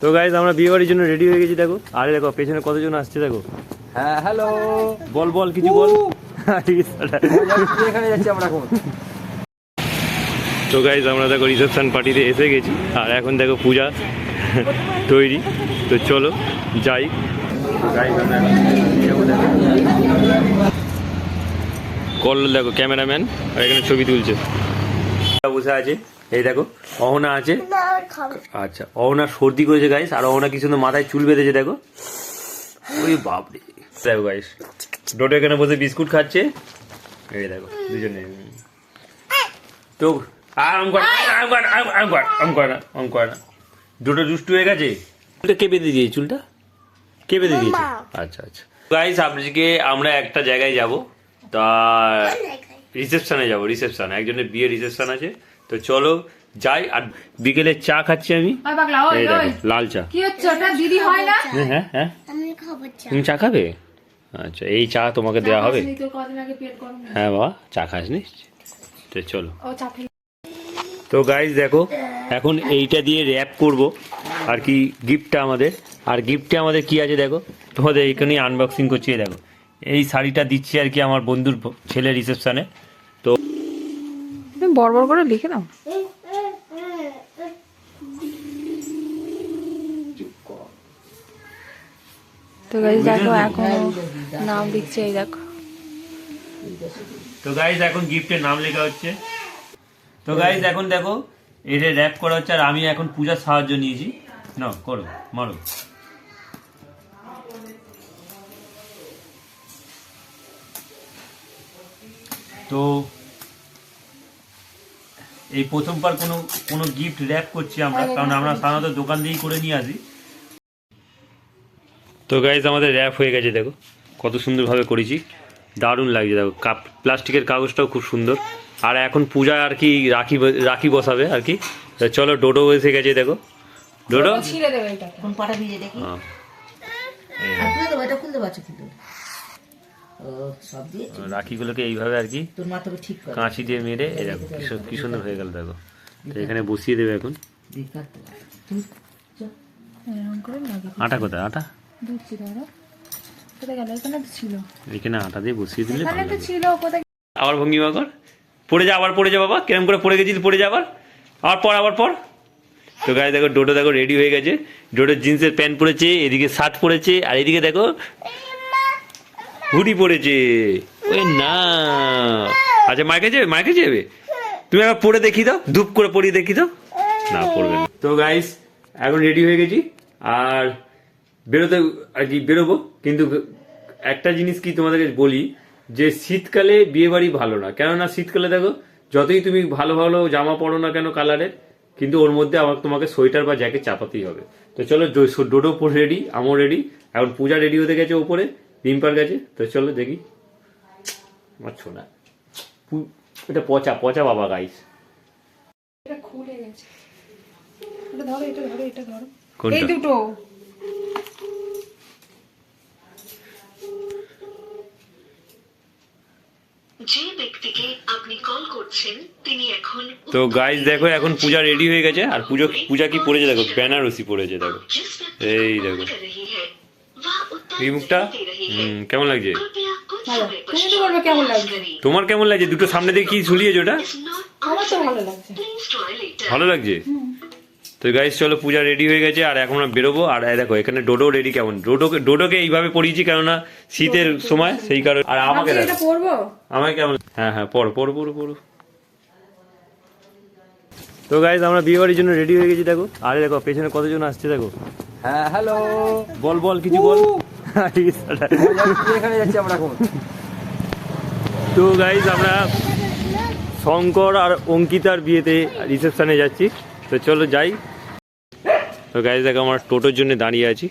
তো গাইস আমরা বিয়ে বাড়ির জন্য রেডি হয়ে গেছি দেখো। আরে দেখো পেছনে কতজন আসছে দেখো। হ্যাঁ হ্যালো, বল বল কিছু বল। এখানে যাচ্ছি আমরা এখন। তো গাইস আমরা দেখো রিসেপশন পার্টিতে এসে গেছি আর এখন দেখো পূজা তৈরি। তো চলো যাই। কল দেখো ক্যামেরাম্যান আর এখানে ছবি তুলছে বসে আছে। এই দেখো অহনা আছে। আচ্ছা অহনা সর্দি করেছে গাইস আর অহনা কি সুন্দর মাথায় চুল বেঁধেছে দেখো। ওই বাপরে দেখো গাইস ডোটো এখানে বসে বিস্কুট খাচ্ছে। এই দেখো দুজনে। তো ডোটো দুষ্টু হয়ে গেছে। চুলটা কে বেঁধে দিয়েছে? চুলটা কে বেঁধে দিয়েছে? আচ্ছা আচ্ছা গাইস আজকে আমরা একটা জায়গায় যাব, তা রিসেপশনে যাব। রিসেপশন একজনের বিয়ে রিসেপশন আছে। তো চলো যাই। আর বিকেলে চা খাচ্ছি আমি, লাল চা। কি হচ্ছে ওটা? দিদি হয় না? হ্যাঁ হ্যাঁ তুমি চা খাবে? আচ্ছা এই চা তোমাকে দেওয়া হবে। হ্যাঁ বাবা চা খাসনি? তো চলো। তো গাইস দেখো এখন এইটা দিয়ে র্যাপ করব আর কি গিফটটা আমাদের। আর গিফটে আমাদের কি আছে দেখো, তোমাদের এইখানে আনবক্সিং করছি। দেখো এই শাড়িটা দিচ্ছি আর কি আমার বন্ধুর ছেলে রিসেপশনে। তো বড় বড় করে লিখে দাও। তো গাইস দেখো এখন নাম লিখছে, এই দেখো। তো গাইস এখন গিফটের নাম লেখা হচ্ছে। তো গাইস এখন দেখো এটা র্যাপ করা হচ্ছে আর আমি এখন পূজার সাহায্য নিয়েছি। না করো মারো। তো এই প্রথমবার কোনো গিফট র্যাপ করছি আমরা, কারণ আমরা সাধারণত দোকান দিয়েই করে নিয়ে আসি। তো গাইজ আমাদের র্যাপ হয়ে গেছে দেখো কত সুন্দরভাবে করেছি, দারুণ লাগছে দেখো। প্লাস্টিকের কাগজটাও খুব সুন্দর। আর এখন পূজা আর কি রাখি বসাবে আর কি। চলো ডোডো এসে গেছে দেখো। ডোডো রাখিগুলোকে এইভাবে আর কি কাঁচি দিয়ে মেরে এই দেখো কি সুন্দর হয়ে গেল দেখো। তো এখানে বসিয়ে দেবে এখন। আটা কোথায়? আটা এখানে আটা দিয়ে বসিয়ে দিলে আবার ভঙ্গিমা কর। পড়ে যা আবার, পড়ে যা বাবা। কেরম করে পড়ে গেছিস? পড়ে যা আবার পর। তো গায়ে দেখো ডোডো দেখো রেডি হয়ে গেছে। ডোডোর জিন্সের প্যান্ট পরেছে, এদিকে শার্ট পরেছে আর এদিকে দেখো হুডি পরেছে। ওই না আচ্ছা মাইকে যাবে তুমি আবার পরে দেখিয়ে দাও, ধূপ করে পরিয়ে দেখিয়ে দাও। না পড়বে না। তো গাইস এখন রেডি হয়ে গেছি আর বেরোতে আর কি বেরোবো। কিন্তু একটা জিনিস কি তোমাদেরকে বলি, যে শীতকালে বিয়ে বাড়ি ভালো না। কেননা শীতকালে দেখো যতই তুমি ভালো ভালো জামা পরো না কেন কালারের, কিন্তু ওর মধ্যে তোমাকে সোয়েটার বা জ্যাকেট চাপাতেই হবে। তো চলো ডোডো রেডি, আমও রেডি। এখন পূজা রেডি হতে গেছে ওপরে, রিম্পার গেছে। তো চলো দেখি। আমার ছোনা এটা পচা বাবা গাইস। এটা খুলে গেছে। এটা ধরো কোনটা? এই দুটো। যে ব্যক্তিকে আপনি কল করছেন তিনি এখন। তো গাইস দেখো এখন পূজা রেডি হয়ে গেছে। আর পূজা কি পরেছে দেখো, বেনারসি পরেছে দেখো। এই দেখো এই মুখটা কেমন লাগছে? তোমার কেমন লাগছে? দুটো সামনে দিয়ে কি ঝুলিয়েছো ওটা? ভালো লাগছে। তো গাইস চলো পূজা রেডি হয়ে গেছে আর এখন আমরা বেরোবো। আর দেখো এখানে ডোডো রেডি। কেমন ডোডোকে এইভাবে পরিয়েছি কেননা শীতের সময়, সেই কারণে। আর আমাকে দেখো আমাকে কেমন। হ্যাঁ পড়ো। তো গাইস আমরা বিয়ে বাড়ির জন্য রেডি হয়ে গেছি দেখো। আরে দেখো পেছনে কতজন আসছে দেখো। হ্যাঁ হ্যালো, বল কিছু বল। এখানে যাচ্ছি আমরা এখন। তো গাইস আমরা শঙ্কর আর অঙ্কিতার বিয়েতে রিসেপশনে যাচ্ছি। তো চলো যাই। তো গাইস দেখো আমরা টোটোর জন্য দাঁড়িয়ে আছি।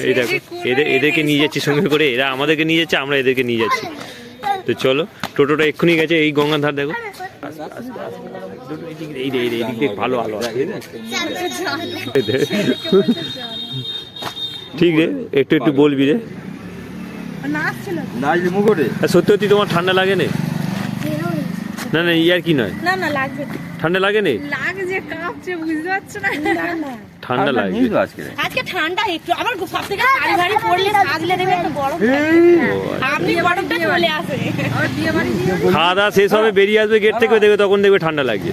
এই দেখো এদেরকে নিয়ে যাচ্ছি সঙ্গে করে, এরা আমাদেরকে নিয়ে যাচ্ছে, আমরা এদেরকে নিয়ে যাচ্ছি। তো চলো টোটোটা এক্ষুনি গেছে এই গঙ্গার ধার দেখো। ভালো ঠিক রে, একটু বলবি রে। সত্যি তোমার ঠান্ডা লাগে না? না ইয়ার কি নয়, ঠান্ডা লাগে না? যে কাঁপছে বুঝতে পারছো না। ঠান্ডা লাগবে নেই তো আজকে। আজকে ঠান্ডা একটু, আবার সব থেকে ভারী ভারী পড়লে সাজলে দেবে একটা গরম। আপনি গরমটা চলে আসে। খাওয়া দাওয়া শেষ হবে, বেরিয়ে আসবে গেট থেকে, দেখবে তখন দেখবে ঠান্ডা লাগছে।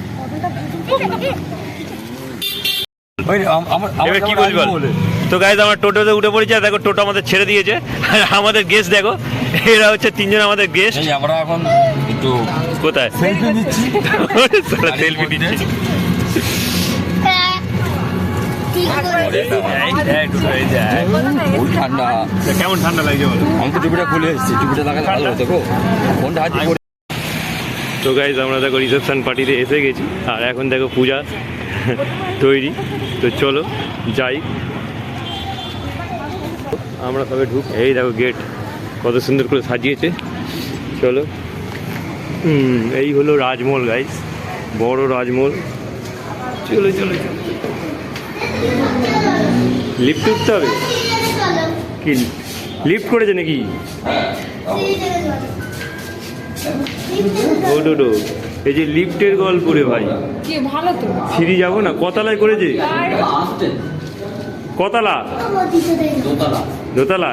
এবার কি বলবি বল? তো গাইজ আমার টোটোতে উঠে পড়েছে, আর দেখো টোটো আমাদের ছেড়ে দিয়েছে। আর আমাদের গেস্ট দেখো, এরা হচ্ছে তিনজন আমাদের গেস্ট। আমরা এখন একটু কোথায় সেলফি নিচ্ছি। সেলফি দিচ্ছি। খুব ঠান্ডা। কেমন ঠান্ডা লাগছে বলো? আমি তো টুপিটা খুলে এসেছি, টুপিটা লাগালে ভালো হতো গো। ফোনটা হাতে করে। তো গাইজ আমরা দেখো রিসেপশন পার্টিতে এসে গেছি, আর এখন দেখো পূজা তৈরি। তো চলো যাই, আমরা সবাই ঢুক। এই দেখো গেট কত সুন্দর করে সাজিয়েছে। চলো, এই হলো রাজমহল গাইজ, বড় রাজমহল। চলো চলো চলো, লিফট উঠতে হবে কি? লিফট করেছে নাকি? ওডো, এই যে লিফটের গল্প রে ভাই, কি ভালো তো। সিঁড়ি যাবো না, কতলায় করেছে? কতলা? দোতলা।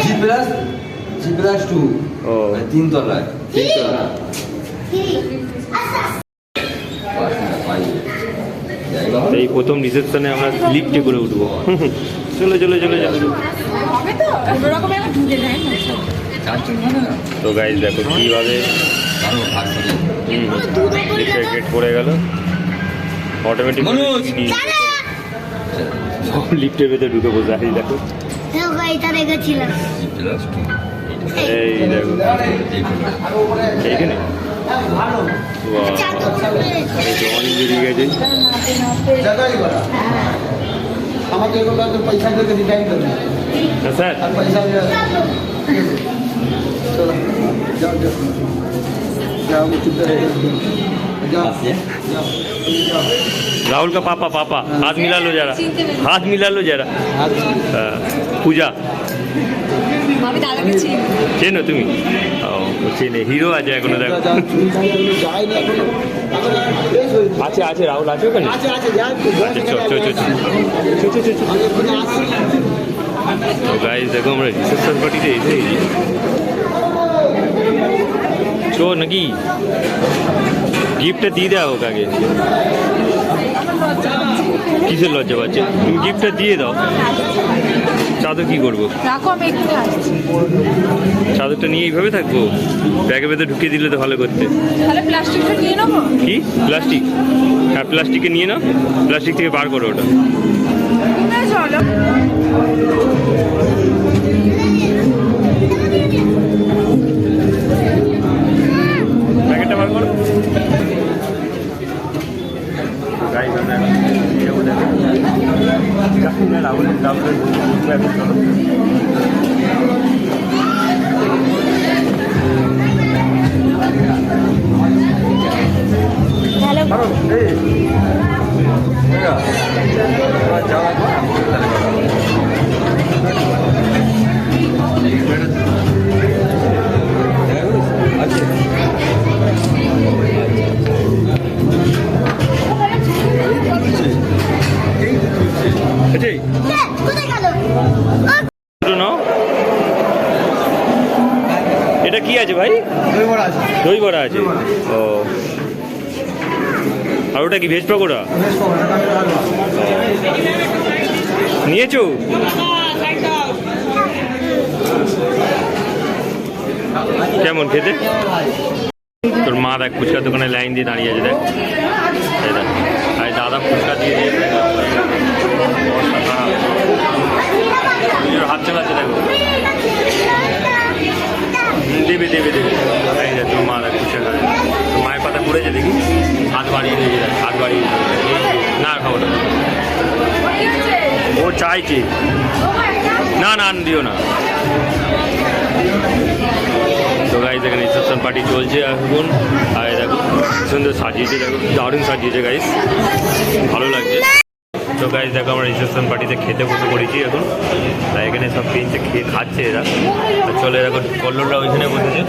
জি+2 ও, 3 তলায়। তিনতলা। এই প্রথম রিসেপশনে আমরা লিফটে করে উঠবো। চলো চলো চলো চলো। হবে তো কোনো রকমে আমরা ঢুকে যাই না। তো গাইজ দেখো কিভাবে লিফটের গেট পড়ে গেল অটোমেটিক। লিফটের ভেতরে ঢুকে বসে আছি দেখো। এই দেখো এইখানে অনেক বেরিয়ে গেছে। আমাকে এগুলো তো পয়সা দিয়ে ডিজাইন করবে হ্যাঁ স্যার, আর পয়সা দিয়ে চলো যাও যাও যাও चुप रहे जाओ जाओ राहुल का पापा पापा हाथ मिला लो जरा, हाथ मिला लो जरा। पूजा আমি দাদাকে চিনি। চেনো তুমি? ও চেনে, হিরো আছে এখনো দেখো। যায়নি এখনো আছে আছে, রাহুল আছে ওখানে। আছে আছে যাও আচ্ছা চল চল চল আমি এখানে আসি তো গাইজ দেখো আমরা রিসেপশন পার্টিতে এসে গেছি। চো নাকি গিফটটা দিয়ে দাও ওকে আগে। কিসের লজ্জা পাচ্ছে? তুমি গিফটটা দিয়ে দাও। চাদর কি করবো? রাখো, আমি একটু আসছি। চাদরটা নিয়ে এইভাবে থাকবো? ব্যাগের ভেতরে ঢুকিয়ে দিলে তো ভালো করতে। তাহলে প্লাস্টিকটা নিয়ে নেবো। কি প্লাস্টিক? হ্যাঁ প্লাস্টিকে নিয়ে নাও, প্লাস্টিক থেকে বার করো ওটা। চলো প্যাকেটটা বার করো। গাইজ আমরা যাবো দেখো রাহুলের চলো। এটা কি আছে ভাই? দই বড়া আছে। ও, আর ওটা কি ভেজ পকোড়া নিয়েছো? কেমন খেতে? তোর মা দেখ ফুচকার দোকানে লাইন দিয়ে দাঁড়িয়ে আছে, দেখ এই দেখ। আর দাদা ফুচকা দিয়ে দিয়েছে, হাত চালাচ্ছে দেখো। দেবে দেবে দেবে। এই দেখ তোর মা দেখ ফুচকা খাবে। তোর মায়ের পাতা পড়েছে দেখি, হাত বাড়িয়ে দিয়ে দেখ, হাত বাড়িয়ে না খাবো না। ও চাইছে না, না দিও না। তো গাইজ এখানে রিসেপশন পার্টি চলছে এখন। আর দেখো সুন্দর সাজিয়েছে, দেখো দারুণ সাজিয়েছে গাইজ, ভালো লাগছে। তো গাইজ দেখো আমরা রিসেপশন পার্টিতে খেতে বসে পড়েছি এখন। তাই এখানে সব কিনছে, খেয়ে খাচ্ছে এরা। আর চলে দেখো কল্লোলরা ওইখানে বসেছে,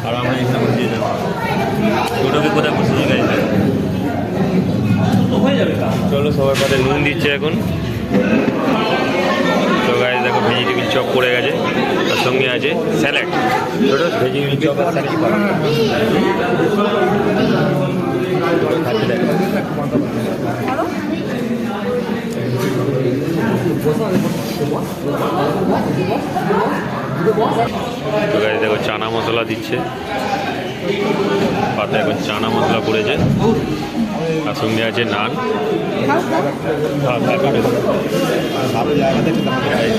আর আমরা এখানে বসেছি। দেখো টোটোকে কোথায় বসেছি গাইজ? চলো সবার পাতে নুন দিচ্ছে এখন। তো গাইস দেখো ভেজিটেবিল চপ পড়ে গেছে, তার সঙ্গে আছে স্যালাড। ছোট ভেজিটেবিল চপ আর স্যালাড তো গাইস দেখো চানা মশলা দিচ্ছে পাতে, এখন চানা মশলা পড়েছে, তার সঙ্গে আছে নান।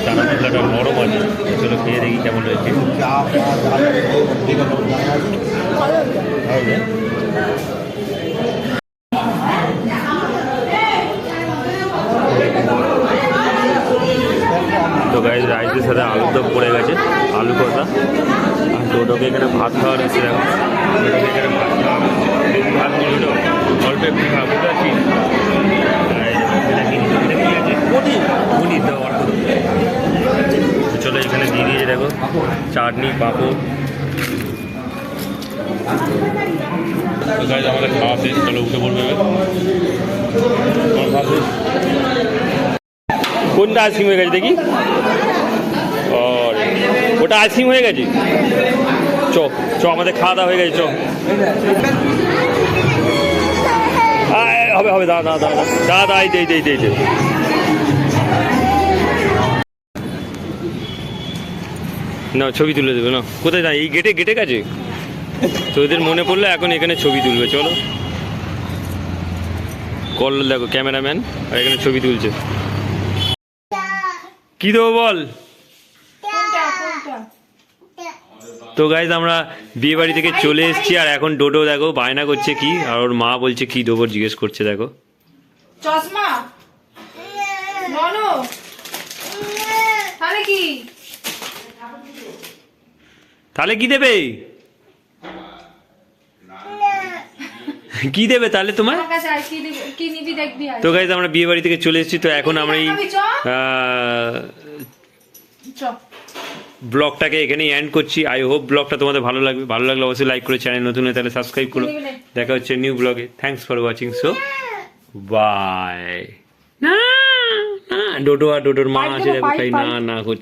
চানা মশলাটা নরম আছে, চলো খেয়ে দেখি কেমন হয়েছে। তো গাইস রাইসের সাথে আলুর দম পড়ে গেছে, আলু কষা। আর টোটোকে এখানে ভাত খাওয়া রয়েছে, দেখো টোটোকে এখানে ভাত খাওয়া বেশি ভাত নিয়ে হলো অল্প একটু খাওয়া, বুঝতে পারছি। পনির দাও অল্প। চলো এখানে দিয়ে দিয়েছে দেখো চাটনি পাঁপড়। তো গাইস আমাদের খাওয়া শেষ, চলো উঠে পড়বে। কোনটা আইসক্রিম হয়ে গেছে দেখি? ওটা আইসক্রিম হয়ে গেছে। চ চ আমাদের খাওয়া দাওয়া হয়ে গেছে, চ। হবে হবে, দাদা দাদা দাদা এই দে দে দে। না ছবি তুলে দেবে না, কোথায় না এই গেটে গেটে কাছে। তো ওদের মনে পড়লো এখন এখানে ছবি তুলবে, চলো। কল দেখো ক্যামেরাম্যান, আর এখানে ছবি তুলছে। কি দেবো বল? তো গাইজ আমরা বিয়ে বাড়ি থেকে চলে এসেছি, আর এখন ডোডো দেখো বায়না করছে কি, আর ওর মা বলছে কি দেবো জিজ্ঞেস করছে, দেখো। চশমা ননো তাহলে কি? তাহলে কি দেবে? কি দেবে তাহলে তোমার? আমার কাছে আর কি দেব, কি নিবি দেখবি। আর তো গাইজ আমরা বিয়ে বাড়ি থেকে চলে এসেছি, তো এখন আমরা এই চ ব্লগটাকে এখানেই এন্ড করছি। আই হোপ ব্লগটা তোমাদের ভালো লাগবে, ভালো লাগলে অবশ্যই লাইক করে, চ্যানেল নতুন হয়ে তাহলে সাবস্ক্রাইব করো। দেখা হচ্ছে নিউ ব্লগে। Thanks for watching, so bye. না না ডোডো আর ডোডোর মা আছে দেখো, তাই না না করছে।